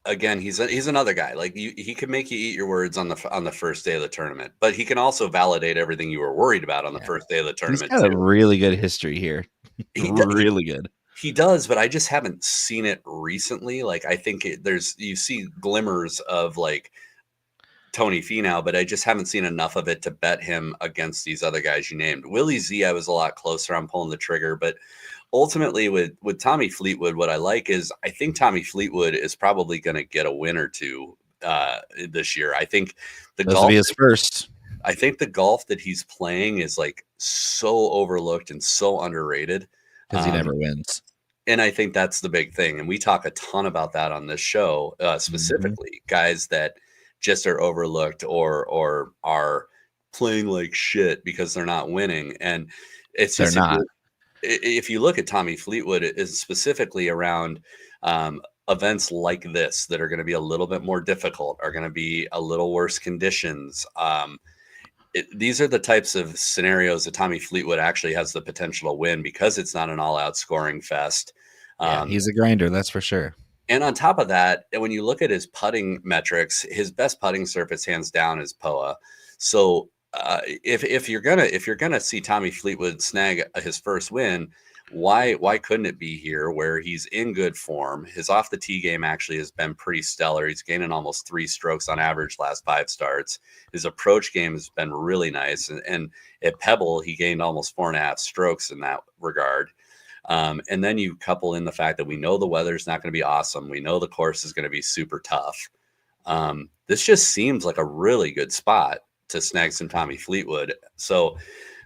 again, he's another guy. Like he can make you eat your words on the first day of the tournament, but he can also validate everything you were worried about on the first day of the He's tournament got a too. really good history here. He, Really good. He does, but I just haven't seen it recently. Like I think you see glimmers of like Tony Finau, but I just haven't seen enough of it to bet him against these other guys you named. Willie Z, I was a lot closer on pulling the trigger, but ultimately with Tommy Fleetwood, what I like is I think Tommy Fleetwood is probably going to get a win or two this year. I think This will be his first. I think the golf that he's playing is like so overlooked and so underrated because he never wins. And I think that's the big thing. And we talk a ton about that on this show, specifically guys that just are overlooked or are playing like shit because they're not winning. And it's just, if you look at Tommy Fleetwood, it is specifically around events like this that are going to be a little bit more difficult, are going to be a little worse conditions. These are the types of scenarios that Tommy Fleetwood actually has the potential to win because it's not an all-out scoring fest. He's a grinder, that's for sure. And on top of that, when you look at his putting metrics, his best putting surface, hands down, is POA. So if you're gonna see Tommy Fleetwood snag his first win, why couldn't it be here where he's in good form? His off the tee game actually has been pretty stellar. He's gaining almost 3 strokes on average last 5 starts. His approach game has been really nice. And at Pebble, he gained almost 4.5 strokes in that regard. And then you couple in the fact that we know the weather's not going to be awesome. We know the course is going to be super tough. This just seems like a really good spot to snag some Tommy Fleetwood. So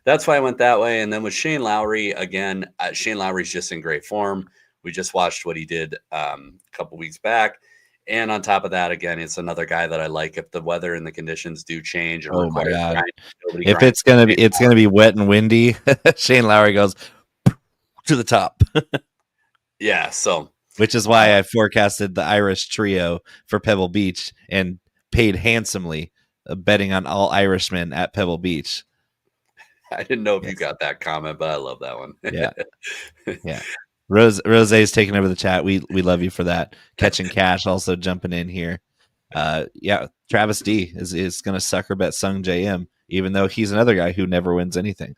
that's why I went that way. And then with Shane Lowry, again, Shane Lowry's just in great form. We just watched what he did a couple weeks back. And on top of that, again, it's another guy that I like if the weather and the conditions do change. And oh my God. If it's gonna be wet and windy, Shane Lowry goes to the top. Yeah, so which is why I forecasted the Irish trio for Pebble Beach and paid handsomely betting on all Irishmen at Pebble Beach. I didn't know if you got that comment, but I love that one. Yeah. Rose's taking over the chat. We love you for that. Catching Cash also jumping in here. Travis D is going to sucker bet Sung JM, even though he's another guy who never wins anything.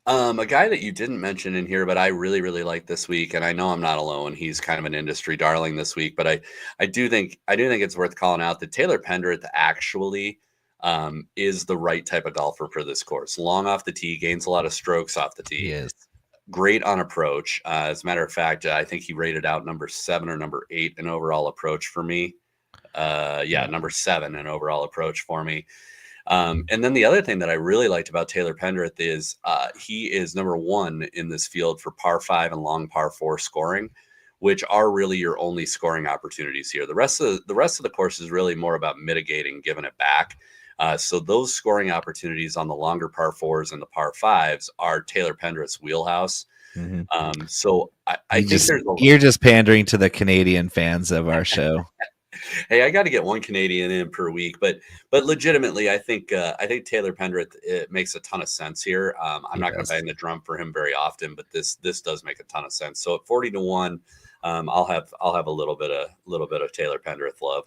A guy that you didn't mention in here, but I really, really like this week, and I know I'm not alone. He's kind of an industry darling this week, but I do think it's worth calling out that Taylor Pendrith actually is the right type of golfer for this course. Long off the tee, gains a lot of strokes off the tee. He is great on approach. As a matter of fact, I think he rated out number 7 or number 8 in overall approach for me. Number 7 in overall approach for me. And then the other thing that I really liked about Taylor Pendrith is he is number 1 in this field for par 5 and long par 4 scoring, which are really your only scoring opportunities here. The rest of the course is really more about mitigating, giving it back. So those scoring opportunities on the longer par 4s and the par 5s are Taylor Pendrith's wheelhouse. Mm-hmm. So I think you're just pandering to the Canadian fans of our show. Hey, I got to get one Canadian in per week, but legitimately, I think Taylor Pendrith, it makes a ton of sense here. I'm not going to bang the drum for him very often, but this does make a ton of sense. So at 40-1, I'll have a little bit of Taylor Pendrith love.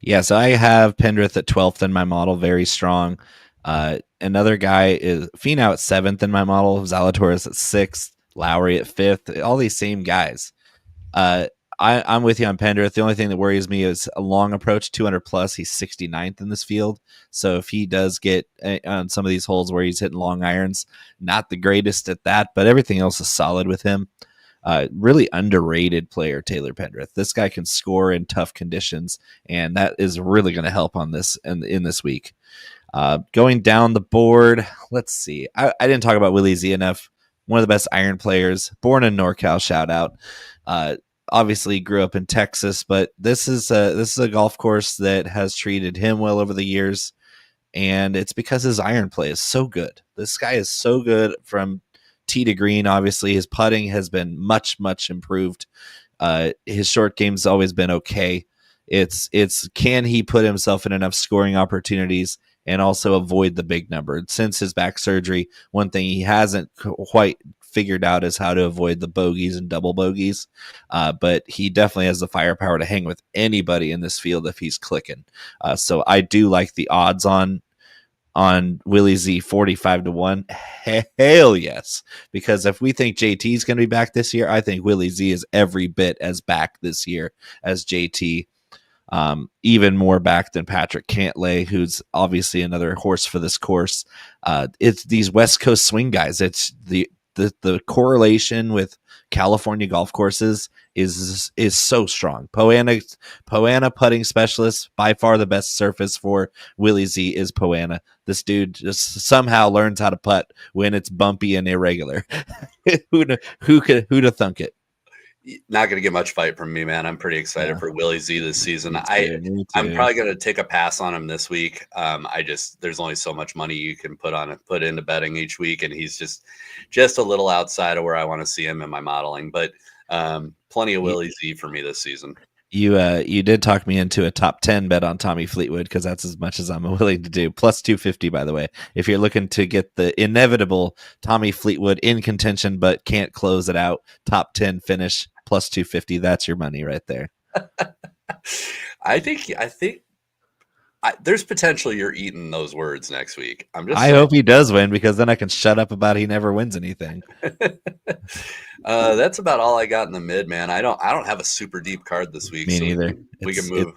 Yeah, so I have Pendrith at 12th in my model, very strong. Another guy is Finau at 7th in my model, Zalatoris at 6th, Lowry at 5th, all these same guys. I'm with you on Pendrith. The only thing that worries me is a long approach, 200 plus. He's 69th in this field. So if he does get on some of these holes where he's hitting long irons, not the greatest at that, but everything else is solid with him. Really underrated player, Taylor Pendrith. This guy can score in tough conditions, and that is really going to help on this in this week. Going down the board, let's see. I didn't talk about Willie Z enough. One of the best iron players, born in NorCal. Shout out. Obviously grew up in Texas, but this is a golf course that has treated him well over the years, and it's because his iron play is so good. This guy is so good from tee to green. Obviously, his putting has been much improved. His short game's always been okay. It's can he put himself in enough scoring opportunities and also avoid the big number? Since his back surgery, one thing he hasn't quite figured out is how to avoid the bogeys and double bogeys. But he definitely has the firepower to hang with anybody in this field if he's clicking. So I do like the odds on Willie Z 45-1. Hell yes. Because if we think JT is going to be back this year, I think Willie Z is every bit as back this year as JT. Even more back than Patrick Cantlay, who's obviously another horse for this course. It's these West Coast swing guys. It's the correlation with California golf courses is so strong. Poana putting specialist, by far the best surface for Willie Z is Poana. This dude just somehow learns how to putt when it's bumpy and irregular. who could thunk it? Not going to get much fight from me, man. I'm pretty excited for Willie Z this season. Me too. I'm probably going to take a pass on him this week. There's only so much money you can put into betting each week, and he's just a little outside of where I want to see him in my modeling. But plenty of Willie Z for me this season. You did talk me into a top 10 bet on Tommy Fleetwood, because that's as much as I'm willing to do. Plus 250, by the way. If you're looking to get the inevitable Tommy Fleetwood in contention but can't close it out, top 10 finish, plus 250, that's your money right there. I think there's potential you're eating those words next week. I hope he does win, because then I can shut up about he never wins anything. That's about all I got in the mid, man. I don't have a super deep card this week. Me neither. We can move.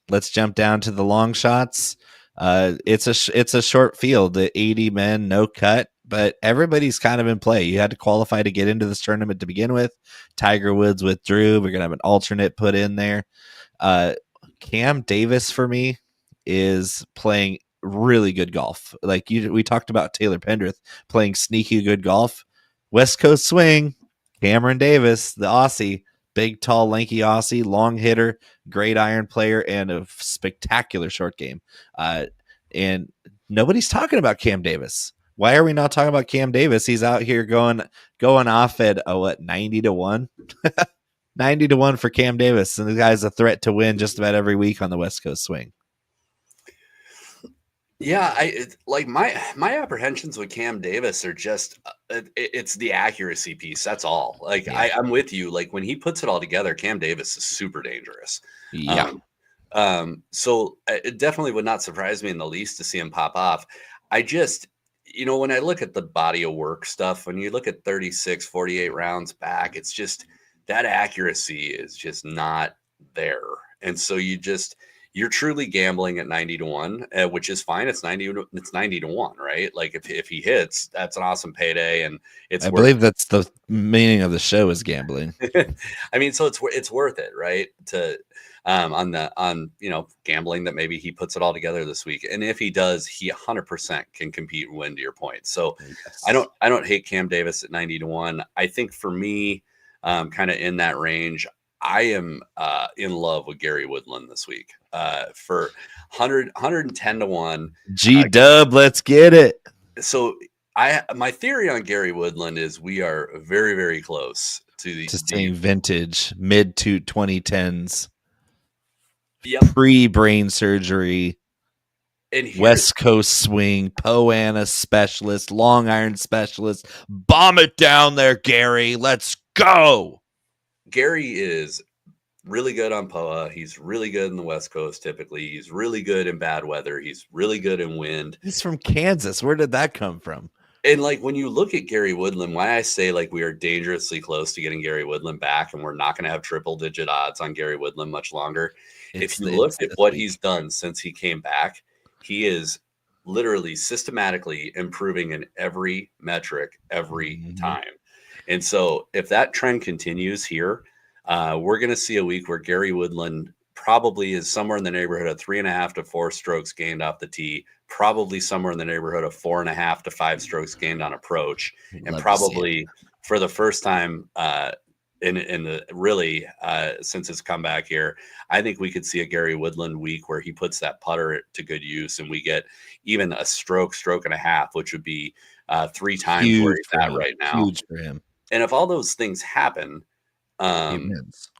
Let's jump down to the long shots. It's a short field, the 80 men, no cut, but everybody's kind of in play. You had to qualify to get into this tournament to begin with. Tiger Woods withdrew. We're gonna have an alternate put in there. Cam Davis for me is playing really good golf. We talked about Taylor Pendrith playing sneaky good golf. West Coast swing, Cameron Davis, the Aussie, big, tall, lanky Aussie, long hitter, great iron player, and a spectacular short game. And nobody's talking about Cam Davis. Why are we not talking about Cam Davis? He's out here going off at 90-1. 90-1 for Cam Davis, and the guy's a threat to win just about every week on the West Coast swing. Yeah, my apprehensions with Cam Davis are just it's the accuracy piece. That's all. I'm with you. Like, when he puts it all together, Cam Davis is super dangerous. Yeah. So it definitely would not surprise me in the least to see him pop off. I just, when I look at the body of work stuff, when you look at 36, 48 rounds back, it's just that accuracy is just not there. And so you're truly gambling at 90-1, which is fine. It's 90-1, right? Like, if he hits, that's an awesome payday, and I believe that's the meaning of the show, is gambling. I mean, so it's worth it, right? To on gambling that maybe he puts it all together this week, and if he does, he 100% can compete and win, to your point. So yes. I don't hate Cam Davis at 90-1. I think for me, kind of in that range, I am in love with Gary Woodland this week for 110-1. G-Dub, let's get it. So my theory on Gary Woodland is we are very, very close to seeing vintage mid to 2010s. Yep. Pre-brain surgery. And West Coast swing, Poana specialist, long iron specialist. Bomb it down there, Gary. Let's go. Gary is really good on POA. He's really good in the West Coast typically. He's really good in bad weather. He's really good in wind. He's from Kansas. Where did that come from? And when you look at Gary Woodland, why I say we are dangerously close to getting Gary Woodland back, and we're not going to have triple-digit odds on Gary Woodland much longer. If you look at what he's done since he came back, he is literally systematically improving in every metric every time. And so if that trend continues here, we're going to see a week where Gary Woodland probably is somewhere in the neighborhood of 3.5 to 4 strokes gained off the tee, probably somewhere in the neighborhood of 4.5 to 5 strokes gained on approach, and Love to see it. probably for the first time in the really since his comeback here, I think we could see a Gary Woodland week where he puts that putter to good use, and we get even a stroke and a half, which would be 3 times where Huge he's for at him. right now. Huge for him. And if all those things happen, He wins.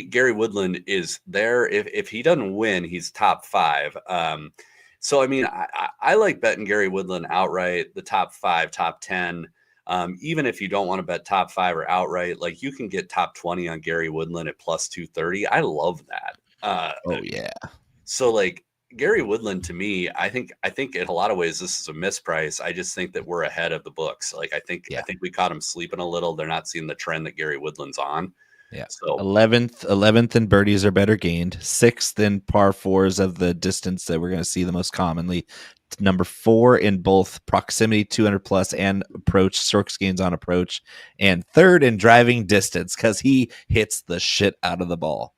Gary Woodland is there. If he doesn't win, he's top 5. So I mean, I like betting Gary Woodland outright, the top 5, top 10. Even if you don't want to bet top 5 or outright, like you can get top 20 on Gary Woodland at plus 230. I love that. Oh yeah. So like Gary Woodland to me, I think in a lot of ways this is a misprice. I just think that we're ahead of the books. Like I think we caught him sleeping a little. They're not seeing the trend that Gary Woodland's on. Yeah. So 11th in birdies are better gained. 6th in par 4s of the distance that we're going to see the most commonly. Number 4 in both proximity 200 plus and approach, strokes gains on approach, and 3rd in driving distance because he hits the shit out of the ball.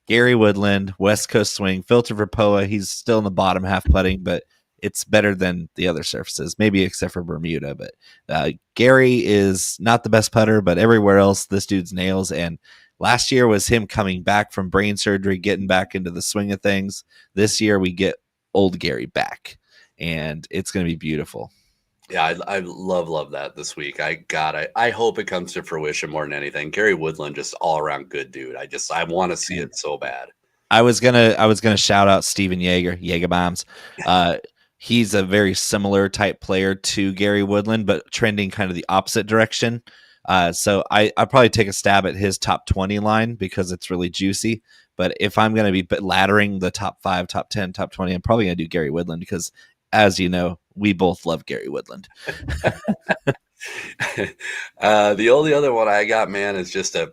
Gary Woodland, West Coast swing, filter for POA. He's still in the bottom half putting, but it's better than the other surfaces, maybe except for Bermuda. But Gary is not the best putter, but everywhere else, this dude's nails. And last year was him coming back from brain surgery, getting back into the swing of things. This year we get old Gary back, and it's going to be beautiful. Yeah, I love that this week. I hope it comes to fruition more than anything. Gary Woodland, just all around good dude. I want to see it so bad. I was gonna shout out Steven Jaeger Bombs. He's a very similar type player to Gary Woodland, but trending kind of the opposite direction. So I probably take a stab at his top 20 line because it's really juicy. But if I'm going to be laddering the top 5, top 10, top 20, I'm probably going to do Gary Woodland because, as you know, we both love Gary Woodland. The only other one I got, man, is just a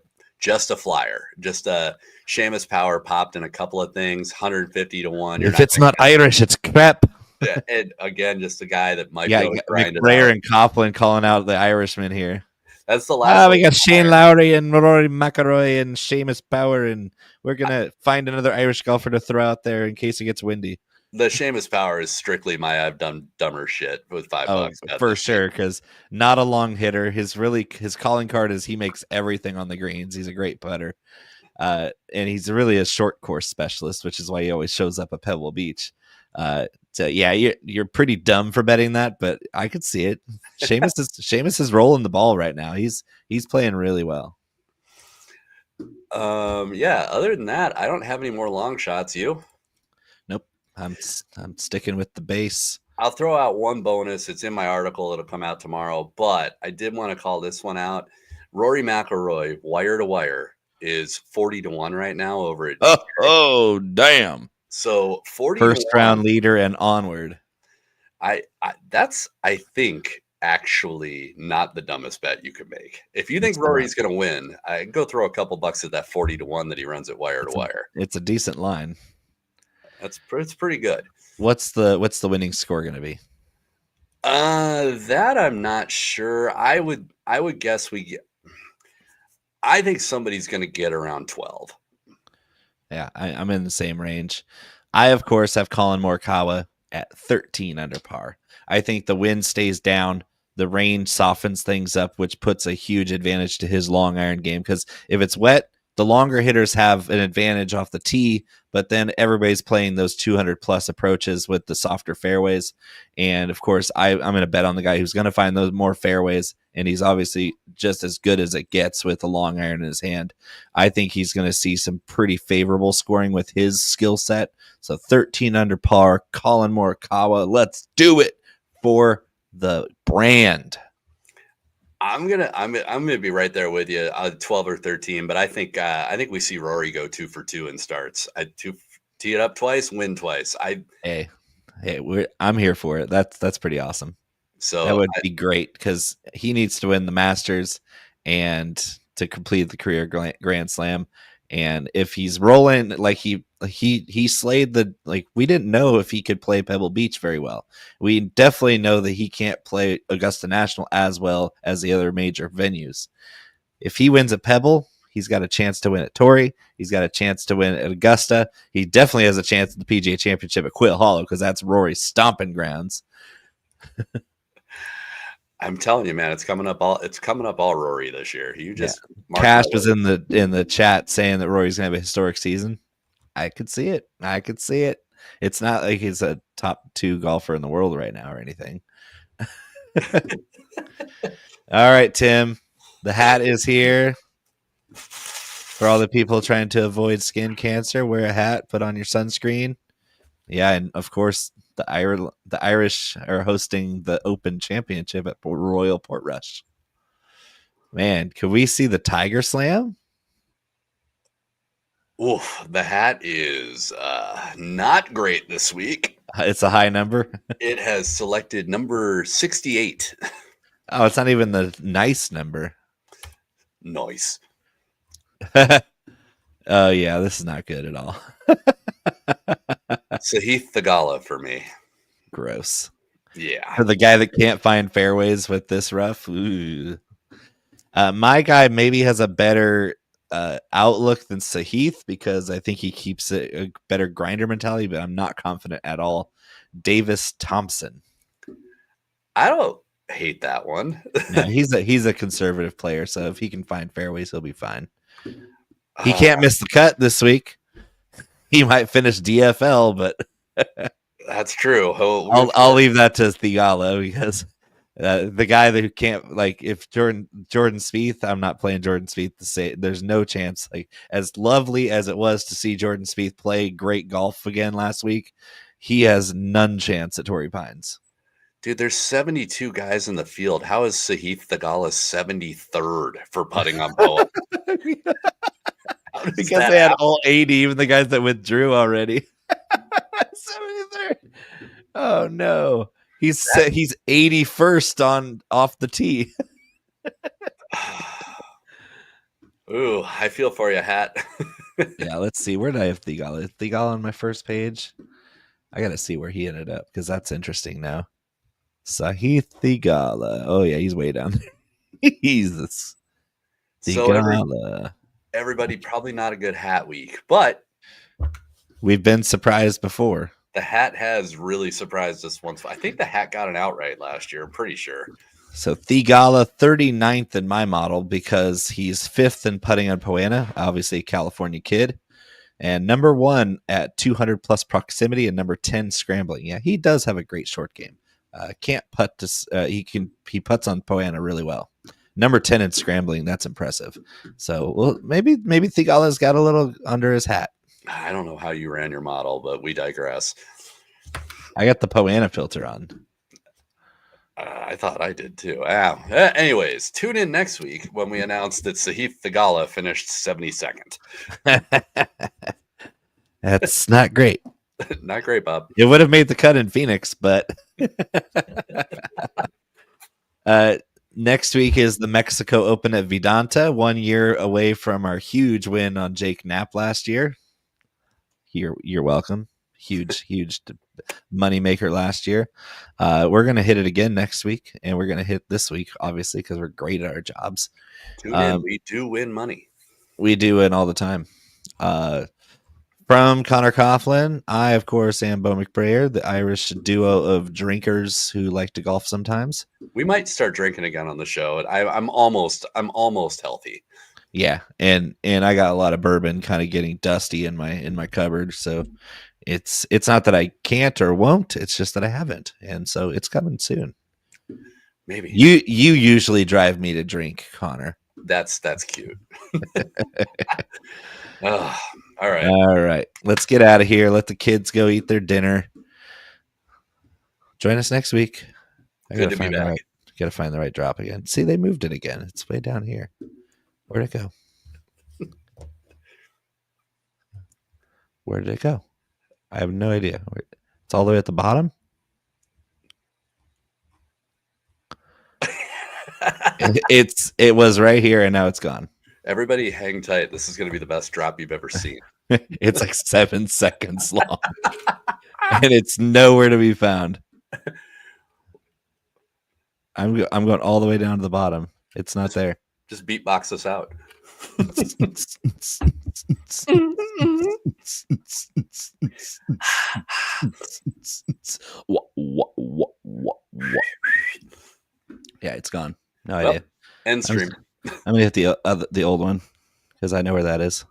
flyer. Just a Seamus Power popped in a couple of things, 150 to 1. If it's not Irish, it's crap. Yeah, and again, just a guy that might be able to grind McBrayer it out. and Coughlin calling out the Irishman here. That's the last. We got Shane Lowry and Rory McIlroy and Seamus Power, and we're gonna find another Irish golfer to throw out there in case it gets windy. The Seamus Power is strictly my I've done dumber shit with $5. For sure, because not a long hitter. His calling card is he makes everything on the greens. He's a great putter, and he's really a short course specialist, which is why he always shows up at Pebble Beach. So yeah, you're pretty dumb for betting that, but I could see it. Seamus is rolling the ball right now. He's playing really well. Yeah. Other than that, I don't have any more long shots. You? Nope. I'm sticking with the base. I'll throw out one bonus. It's in my article. It'll come out tomorrow, but I did want to call this one out. Rory McIlroy, wire to wire, is 40 to 1 right now over at. Oh damn. So 40 first round leader and onward. That's I think actually not the dumbest bet you could make. If you think Rory's going to win, I go throw a couple bucks at that 40 to 1 that he runs at wire to wire. It's a decent line. It's pretty good. What's the winning score going to be? That I'm not sure. I would guess I think somebody's going to get around 12. Yeah, I'm in the same range. I, of course, have Colin Morikawa at 13 under par. I think the wind stays down. The rain softens things up, which puts a huge advantage to his long iron game. Because if it's wet, the longer hitters have an advantage off the tee, but then everybody's playing those 200 plus approaches with the softer fairways. And of course, I'm going to bet on the guy who's going to find those more fairways. And he's obviously just as good as it gets with a long iron in his hand. I think he's going to see some pretty favorable scoring with his skill set. So 13 under par, Colin Morikawa. Let's do it for the brand. I'm gonna be right there with you, 12 or 13. But I think we see Rory go 2 for 2 in starts. Tee it up twice, win twice. Hey, I'm here for it. That's pretty awesome. So that would be great because he needs to win the Masters and to complete the career Grand Slam. And if he's rolling like he slayed we didn't know if he could play Pebble Beach very well. We definitely know that he can't play Augusta National as well as the other major venues. If he wins at Pebble, He's got a chance to win at Torrey. He's got a chance to win at Augusta. He definitely has a chance at the PGA Championship at Quill Hollow because that's Rory's stomping grounds. I'm telling you, man, it's coming up all Rory this year. You just Cash was in the chat saying that Rory's gonna have a historic season. I could see it. It's not like he's a top 2 golfer in the world right now or anything. All right, Tim. The hat is here. For all the people trying to avoid skin cancer, wear a hat, put on your sunscreen. Yeah, and of course, the Irish are hosting the Open Championship at Royal Portrush. Man, could we see the Tiger Slam? Oof, the hat is not great this week. It's a high number. It has selected number 68. Oh, it's not even the nice number. Nice. Oh, yeah, this is not good at all. Sahith Theegala for me. Gross. Yeah. For the guy that can't find fairways with this rough. Ooh. My guy maybe has a better outlook than Sahith because I think he keeps a better grinder mentality, but I'm not confident at all. Davis Thompson. I don't hate that one. No, he's a conservative player, so if he can find fairways, he'll be fine. He can't miss the cut this week. He might finish DFL, but that's true. I'll leave that to Theegala because the guy that can't, like, if Jordan Spieth, I'm not playing Jordan Spieth to say there's no chance. Like, as lovely as it was to see Jordan Spieth play great golf again last week, he has none chance at Torrey Pines. Dude, there's 72 guys in the field. How is Sahith Theegala 73rd for putting on Boa? Because they had all 80, even the guys that withdrew already. 73rd. Oh no. He's 81st on off the tee. Ooh, I feel for you, Hat. Yeah, let's see. Where did I have Theegala? Theegala on my first page. I gotta see where he ended up because that's interesting now. Sahith Theegala. Oh yeah, he's way down there. Jesus. Theegala. Everybody probably not a good hat week, but we've been surprised before. The hat has really surprised us once. I think the hat got an outright last year. I'm pretty sure. So Theegala 39th in my model because he's 5th in putting on Poana, obviously a California kid, and number 1 at 200 plus proximity and number 10 scrambling. Yeah, he does have a great short game. Can't putt to he putts on Poana really well. Number 10 in scrambling, that's impressive. So, well, maybe Theegala's got a little under his hat. I don't know how you ran your model, but we digress. I got the Poana filter on. I thought I did too. Anyways, tune in next week when we announce that Sahith Theegala finished 72nd. That's not great. Not great, Bob. It would have made the cut in Phoenix, but next week is the Mexico Open at Vidanta, 1 year away from our huge win on Jake Knapp last year. You're welcome. Huge moneymaker last year. We're going to hit it again next week, and we're going to hit this week, obviously, because we're great at our jobs. We do win money. We do it all the time. From Conor Coughlin, I, of course, am Bo McBrayer, the Irish duo of drinkers who like to golf sometimes. We might start drinking again on the show. I'm almost healthy. Yeah, and I got a lot of bourbon kind of getting dusty in my cupboard, so it's not that I can't or won't, it's just that I haven't, and so it's coming soon. Maybe. You usually drive me to drink, Connor. That's cute. Oh, all right. Let's get out of here. Let the kids go eat their dinner. Join us next week. Good to be back. Gotta find the right drop again. See, they moved it again. It's way down here. Where'd it go? Where did it go? I have no idea. It's all the way at the bottom. It was right here, and now it's gone. Everybody hang tight. This is going to be the best drop you've ever seen. It's like 7 seconds long, and it's nowhere to be found. I'm going all the way down to the bottom. It's not there. Just beatbox us out. Yeah, it's gone. No idea. End stream. I'm gonna hit the old one because I know where that is.